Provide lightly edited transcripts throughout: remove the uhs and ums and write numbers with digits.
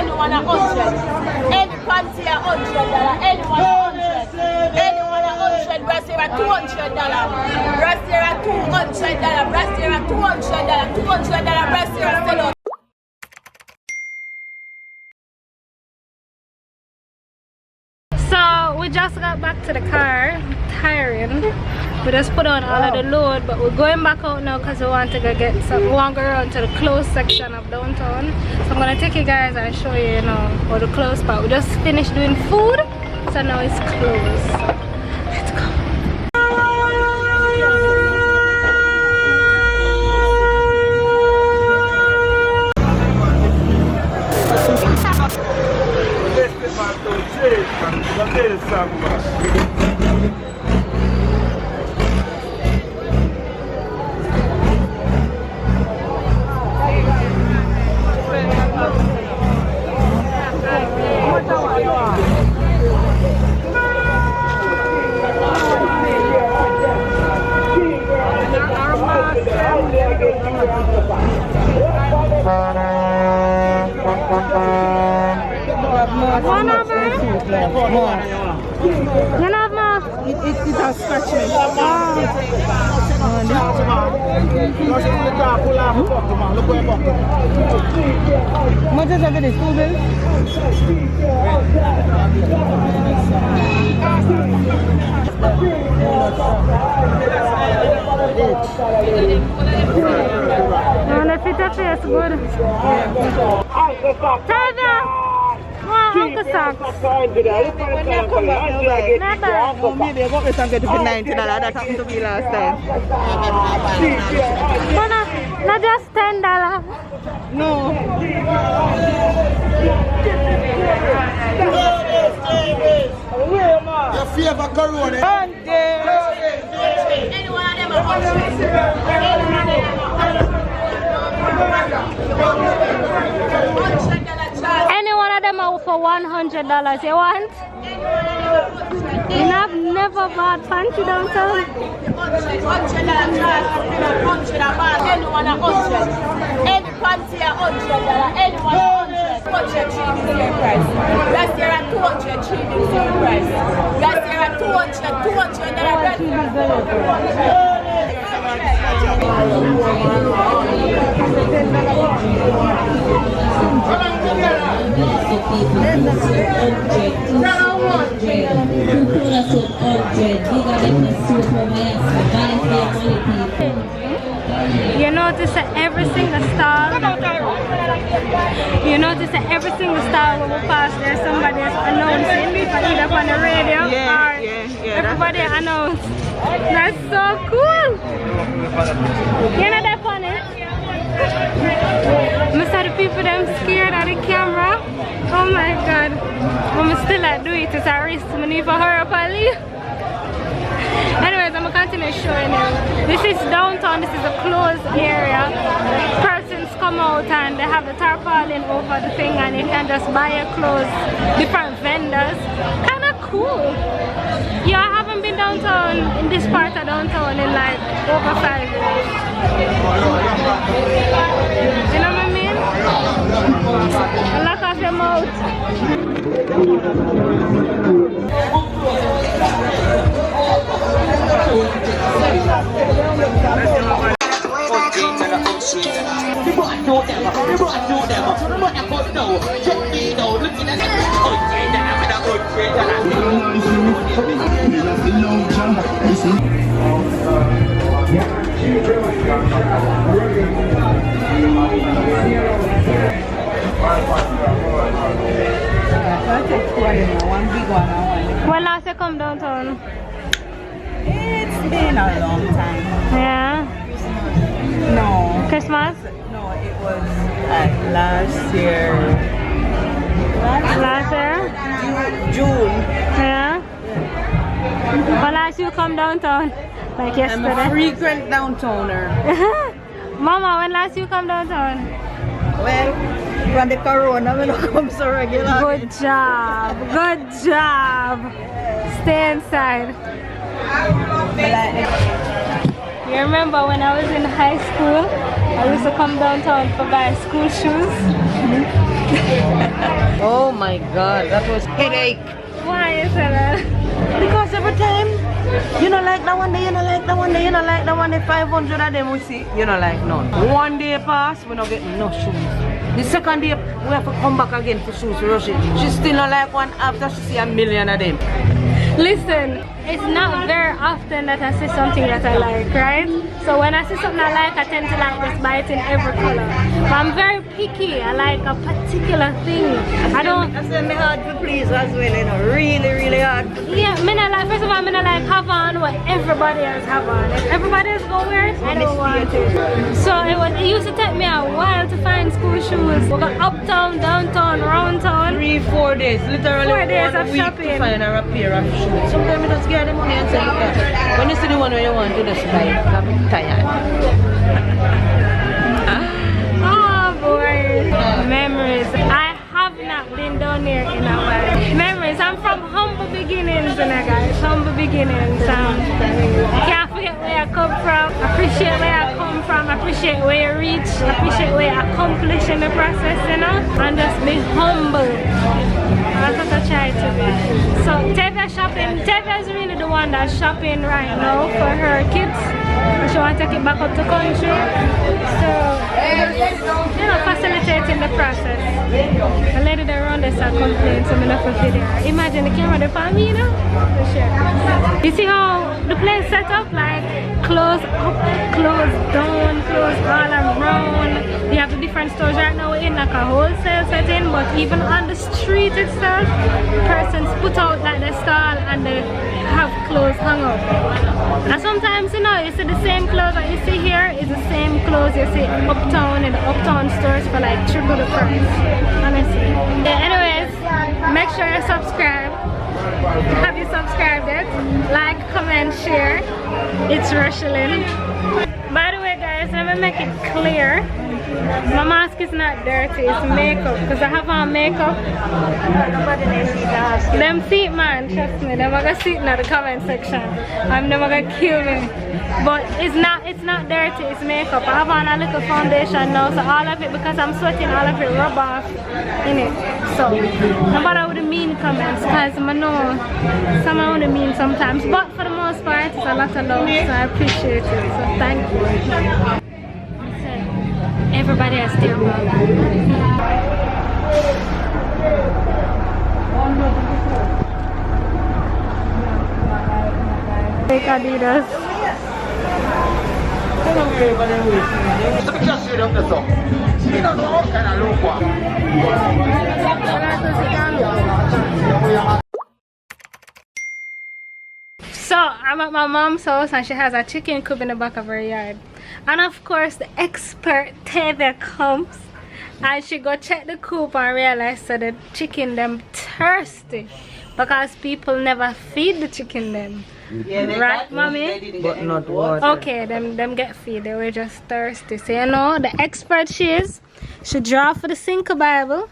anyone a 100. Any panty a $100. Anyone a 100. Anyone a 100. Breast here at $200. Breast here at $200. Breast here at $200. $200 breast here at still out. So we just got back to the car, tiring. We just put on all of the load, but we're going back out now because we want to go get some. We want to go around to the closed section of downtown. So I'm gonna take you guys and show you, you know, all the closed part. We just finished doing food, so now it's closed. Let's go. You love me? It does scratch me. What is it? Two bills? No, the fit of face good. Tavia! Uncle Socks. Maybe I got this and get to $90. That happened to me last time. Not just $10. No. Your favorite Corona. Any one of them Any one of them are for $100. You want? I've never bought fancy downtown. Anyone a 100. Any panty a $100. Anyone a 100. 100 cheap is your price. Last year at 200 cheap is your price. Last year at 200 You notice that every single stall, when we pass there, somebody is announcing, either on the radio or everybody announce. That's so cool. You know that funny? I saw the people them scared of the camera. Oh my god. I'm still not do it. It's a risk. I need to hurry up and leave. Anyways, I'm going to continue showing you. This is downtown. This is a closed area. Persons come out and they have the tarpaulin over the thing and you can just buy your clothes. Different vendors. Kind of cool. Yeah, I haven't been downtown in this part of downtown in like over 5 years. You know what I mean? Lock off your mouth. When last you come downtown? It's been a long time. Yeah. No. Christmas? No, it was last year. Last year? June. Yeah. When last you come downtown? Like yesterday? I'm a frequent downtowner. Mama, when last you come downtown? Well, when the corona will come so regular. Good job. Good job. Stay inside. You remember when I was in high school, I used to come downtown for buy school shoes? Oh my god, that was headache. Why is that? Because every time, you know like that one day, you know like that one day, you know like that one day, 500 of them we see, you know like none. One day pass, we not getting no shoes. The second day, we have to come back again for shoes, rush it. She still not like one after she see a million of them. Listen, it's not very often that I see something that I like, right? So when I see something I like, I tend to like just buy it in every color. But I'm very picky. I like a particular thing. I don't. I say me hard to please as well, you know, really hard. Yeah, me not like. First of all, me not like have on what everybody else have on. If everybody else go wear it, I don't want it. So it used to take me a while to find school shoes. We got uptown, downtown, round town. 3-4 days, literally 4 days 1 of week shopping. to find a pair of shoes. Sometimes you just get the money and say, yeah. When you see the one where you want to just buy it, I'm tired. Oh boy, memories. I have not been down here in a while. Memories. I'm from humble beginnings, guys. Humble beginnings. Can't forget where I come from. Appreciate where I come from. Appreciate where you reach. Appreciate where you accomplish in the process, you know. And just be humble. That's what I try to be. So Tevia shopping. Tevia is really the one that's shopping right now for her kids. And she wants to take it back up to country. So you know, facilitating the process. The lady that around us are complaining, so I'm not for video. Imagine the camera there for me, you know? For sure. You see how the place set up? Like close up, close down, close all around. We have the different stores right now. We're in like a wholesale setting, but even on the street itself, persons put out like the stall and they have clothes hung up. And sometimes, you know, you see the same clothes that you see here is the same clothes you see uptown in the uptown stores for like triple the price. Honestly. Yeah, anyways, make sure you subscribe. Have you subscribed yet? Like, comment, share. It's Rochelyn. By the way, guys, let me make it clear. My mask is not dirty, it's makeup. Because I have on makeup. Them see it, man, trust me. They're gonna see it in the comment section. I'm never gonna kill me. But it's not dirty, it's makeup. I have on a little foundation now, so all of it, because I'm sweating, all of it rub off in it. So no matter what the mean comments, because I know some of the mean sometimes. But for the most part, it's a lot of love, so I appreciate it. So thank you. Everybody has their role. Take Adidas. So I'm at my mom's house and she has a chicken coop in the back of her yard. And of course the expert Tevia comes and she go check the coop and realize that the chicken them thirsty because people never feed the chicken them. Yeah, right, mommy? But not water. Okay, them get feed. They were just thirsty. So you know, the expert she is, she draw for the Cinco Bible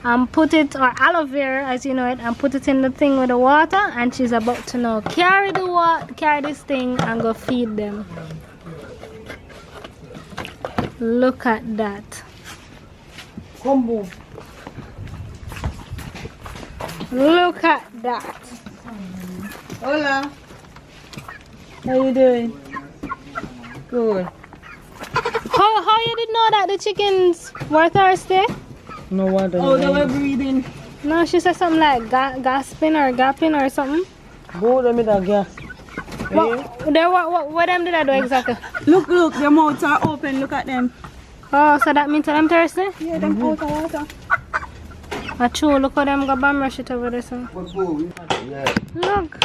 and put it, or aloe vera as you know it, and put it in the thing with the water, and she's about to now carry this thing and go feed them. Look at that. Combo. Look at that. Hola. How you doing? Good. How you did know that the chickens were thirsty? No water. Oh, they were breathing. No, she said something like gasping or gapping or something. Both of them with a gas. What them did I do exactly? Look, their mouths are open. Look at them. Oh, so that means them thirsty? Yeah, them out of water. Achoo, look how them go bam rush it over this one. Look.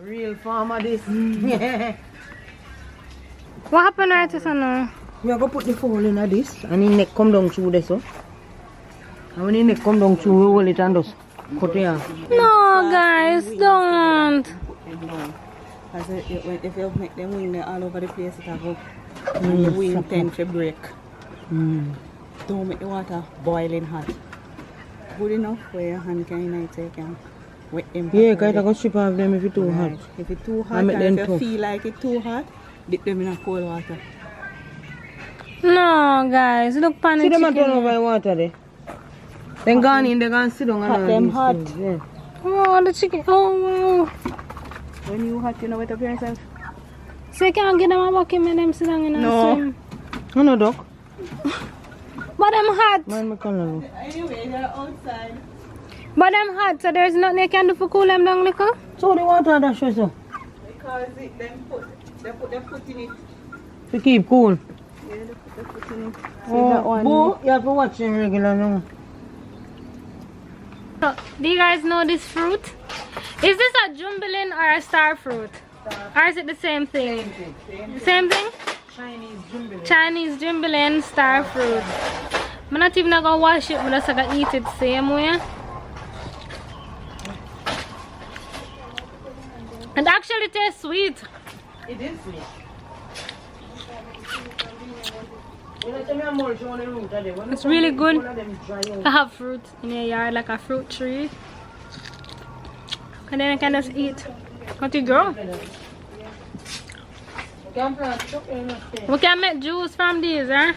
Real farmer this. What happened right to son now? We are going to put the fowl in this and the neck come down through this. And when the neck come down through, we hold it and just cut it off. No guys, don't. If you make them wing all over the place, it will go. The wing tend to break. Don't make the water boiling hot. Good enough where your hand can unite so you can Wet them. Yeah, guys, I got strip off them if it's too hot. If it's too I hot, make or them if you tough. feel like it's too hot, dip them in a cold water. No, guys, look pan See the them and turn chicken. over the water there. Then gone in, they gone sit down and Hot all them these hot. things, yeah. Oh, the chicken. Oh, wow. When you hot, you know wet up yourself. So you can't get them a bucket and them sit down in a No. swim. No, no, doc. But them hot. Mind my color. Anyway, they're outside. But them hot, so there's nothing you can do for cool them down, liquor. So the water that shows so. Because they put their foot in it. To keep cool. Yeah, they put their foot in it. Oh, Boo, you have to watch them regular now. So, do you guys know this fruit? Is this a jumbelin or a star fruit? Or is it the same thing? Same thing? Chinese jumbelin. Chinese jumbelin star fruit. I'm not even gonna wash it, I'm just gonna eat it same way. It actually tastes sweet. It is sweet. It's really good to have fruit in your yard, like a fruit tree. And then I can just eat. What you grow? We can make juice from these, eh?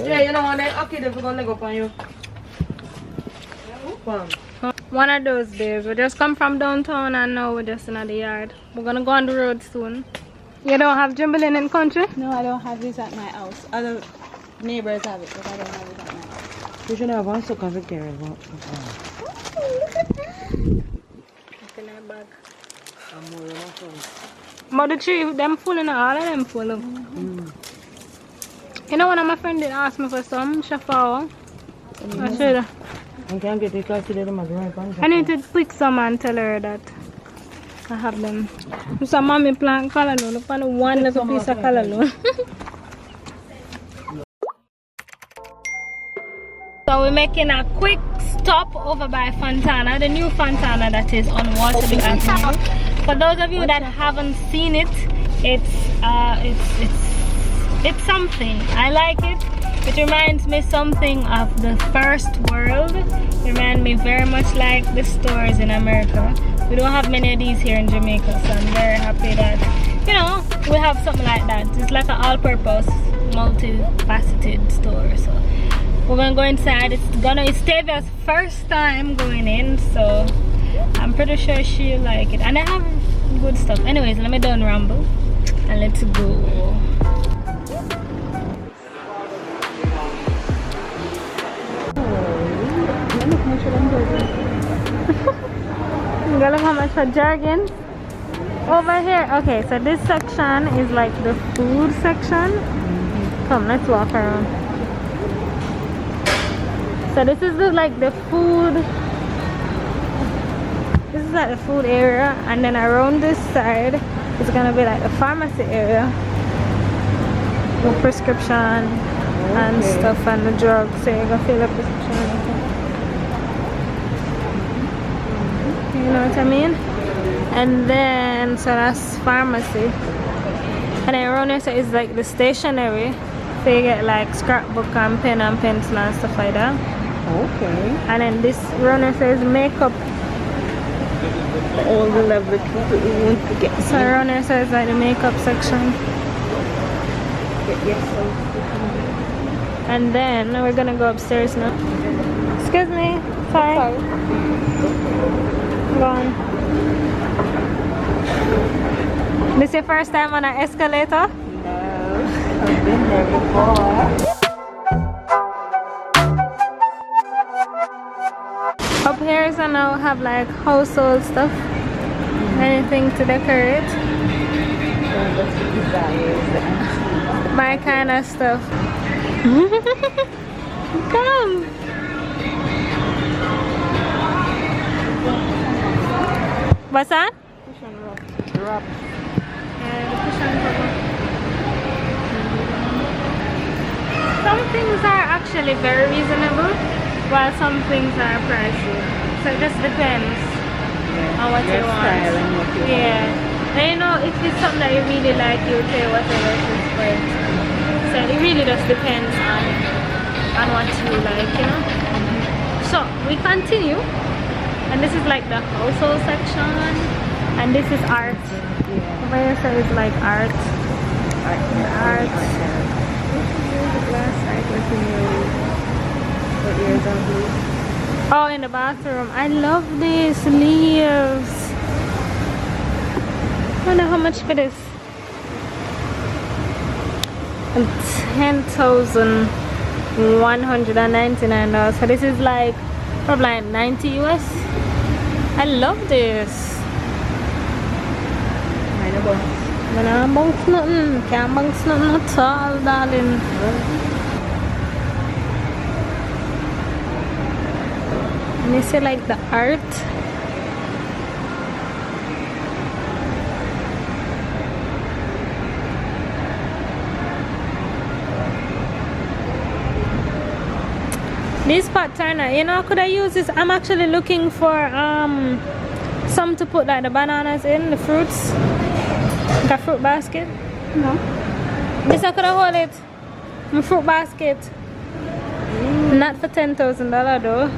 Yeah, you know what? Okay, they're gonna leg up on you. One of those days, we just come from downtown and now we're just in the yard. We're gonna go on the road soon. You don't have jumbelin in country? No, I don't have this at my house. Other neighbors have it, but I don't have it at my house. You should have also covered care about it. In our bag. But the tree, them full in all of them full. You know, one of my friends did ask me for some shafawa. I should. I can't get it because today I'm right on. I need to pick some and tell her that I have them. So mommy plant callaloo. Look on one little piece of callaloo. So we're making a quick stop over by Fontana, the new Fontana that is on Waterloo Avenue. For those of you that haven't seen it, it's something. I like it. It reminds me something of the first world. It reminds me very much like the stores in America. We don't have many of these here in Jamaica, so I'm very happy that, you know, we have something like that. It's like an all-purpose, multifaceted store. So we're gonna go inside. It's Tavia's first time going in, so I'm pretty sure she'll like it. And I have good stuff. Anyways, let me done ramble and let's go. Look how much for jargon over here. Okay, so this section is like the food section. Come, let's walk around. So this is like the food. This is like the food area, and then around this side is gonna be like the pharmacy area with prescription and stuff and the drugs. So you're gonna fill up prescription. You know what I mean? And then so that's pharmacy, and then around here so it's like the stationery, so you get like scrapbook and pen and pencil and stuff like that. Okay. And then this runner says makeup. All the lovely people who want to get So around here says like the makeup section. And then we're gonna go upstairs now. Excuse me. Sorry. Go on. This your first time on an escalator? No, I've been there before. Up here so now have like household stuff. Anything to decorate. My kind of stuff. Come. What's that? Cushion wrap. Yeah, the cushion cover. Some things are actually very reasonable, while some things are pricey. So it just depends on what you want. And what you Yeah. And you know, if it's something that you really like, you'll pay whatever it is for it. So it really just depends on what you like, you know. So we continue. And this is like the household section. And this is art. Over here so it's like art. Art. Oh, in the bathroom. I love these leaves. I wonder how much for this. $10,199. So this is like probably like 90 US. I love this. But I'm bounce nothing. Can't bounce nothing at all, darling. And you see like the art. This Fontana, you know, could I use this? I'm actually looking for some to put like the bananas in, the fruits. Like a fruit basket. No. This I could have hold it. My fruit basket. Not for $10,000 though.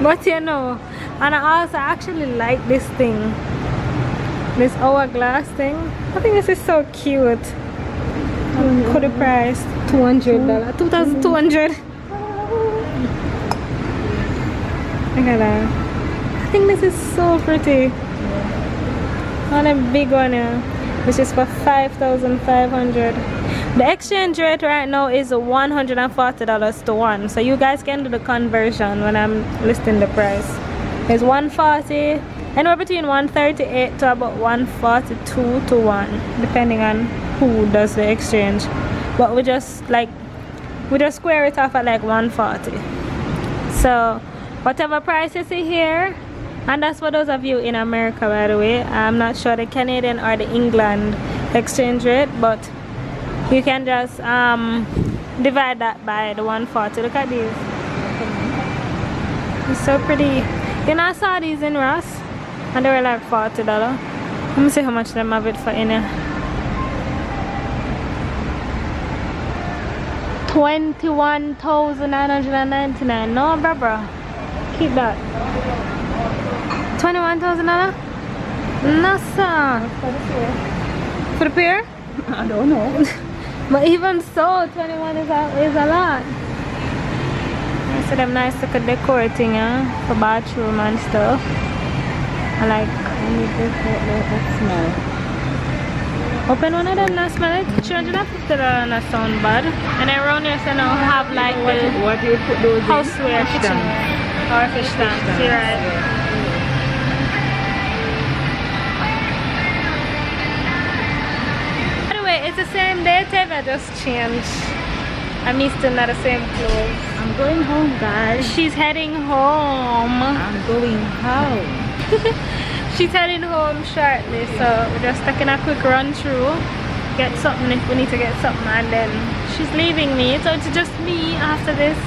but you know, and I also actually like this thing. This hourglass thing. I think this is so cute. Could the price $200, $2,200. Look at that. I think this is so pretty. On a big one here, which is for $5,500. The exchange rate right now is $140 to 1. So you guys can do the conversion when I'm listing the price. It's $140, anywhere between $138 to about $142 to 1, depending on who does the exchange. But we just square it off at like $140. So whatever price you see here, and that's for those of you in America, by the way. I'm not sure the Canadian or the England exchange rate, but you can just divide that by the 140. Look at these. It's so pretty. You know, I saw these in Ross and they were like $40. Let me see how much them have it for in here. $21,999. No, bruh. Keep that. $21,000? No, sir. For the pair? I don't know. But even so, 21 is a lot. So them nice little decor thing, for bathroom and stuff. I like. That smell. Open one of them, not smell it. $350 not sound bad. And then around here, so now have like What do you put those houseware, kitchenware, or fish tank. You're right. It's the same day, I just changed. I'm still not the same clothes. I'm going home, guys. She's heading home. I'm going home. She's heading home shortly, so we're just taking a quick run through, get something if we need to get something, and then she's leaving me, so it's just me after this.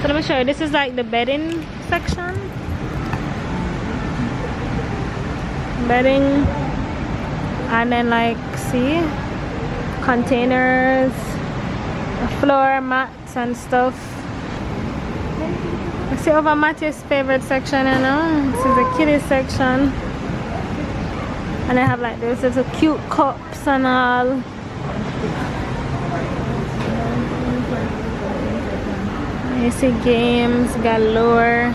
So let me show you. This is like the bedding section. Bedding. And then like, see, containers, floor mats and stuff. I see over Matthew's favorite section, you know. This is the kiddie section. And I have like those little cute cups and all. You see games galore.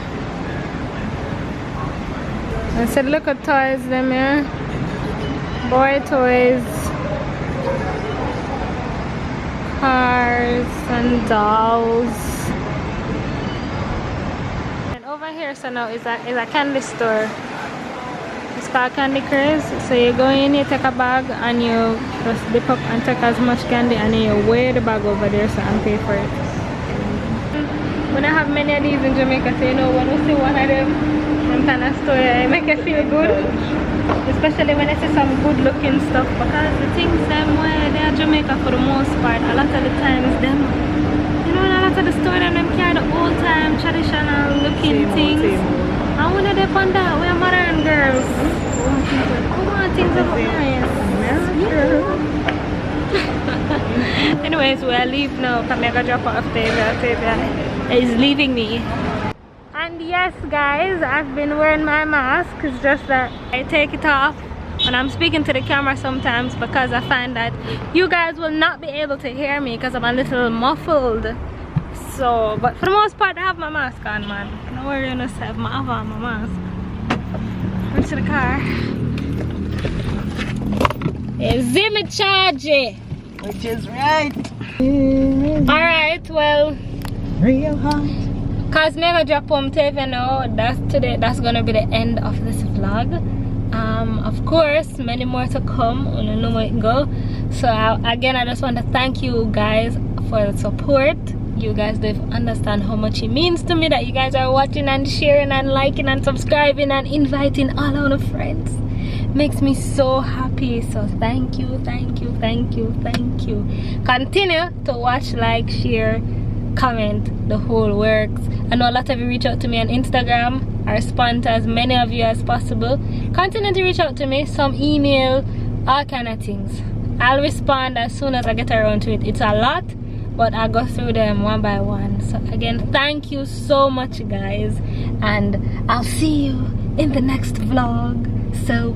I said look at toys them here. Boy toys, cars and dolls. And over here, so now is a candy store. It's called Candy Craze. So you go in, you take a bag, and you just dip up and take as much candy, and then you weigh the bag over there so and pay for it. We don't have many of these in Jamaica, so you know when we see one of them kind of store, it make it feel good. Especially when I see some good looking stuff, because the things them where they are Jamaica for the most part, a lot of the times them, you know, a lot of the store them carry the old time traditional looking things. And when they on that, we are modern girls. We want things that look nice. Anyways, we'll leave now. Come here, go drop off Tavia. is leaving me. And yes guys, I've been wearing my mask. It's just that I take it off when I'm speaking to the camera sometimes because I find that you guys will not be able to hear me because I'm a little muffled. So, but for the most part I have my mask on, man. No worry on yourself, I have on my mask. Into the car. Is it charge? Which is right. Alright, well, Real hot. cause me gonna drop home to you know that's gonna be the end of this vlog. Of course many more to come, I don't know where it go. So again I just want to thank you guys for the support. You guys don't understand how much it means to me that you guys are watching and sharing and liking and subscribing and inviting all our friends. Makes me so happy. So thank you. Continue to watch, like, share, comment, the whole works. I know a lot of you reach out to me on Instagram. I respond to as many of you as possible. Continue to reach out to me, some email, all kind of things. I'll respond as soon as I get around to it. It's a lot, but I go through them one by one. So again, thank you so much guys, and I'll see you in the next vlog. So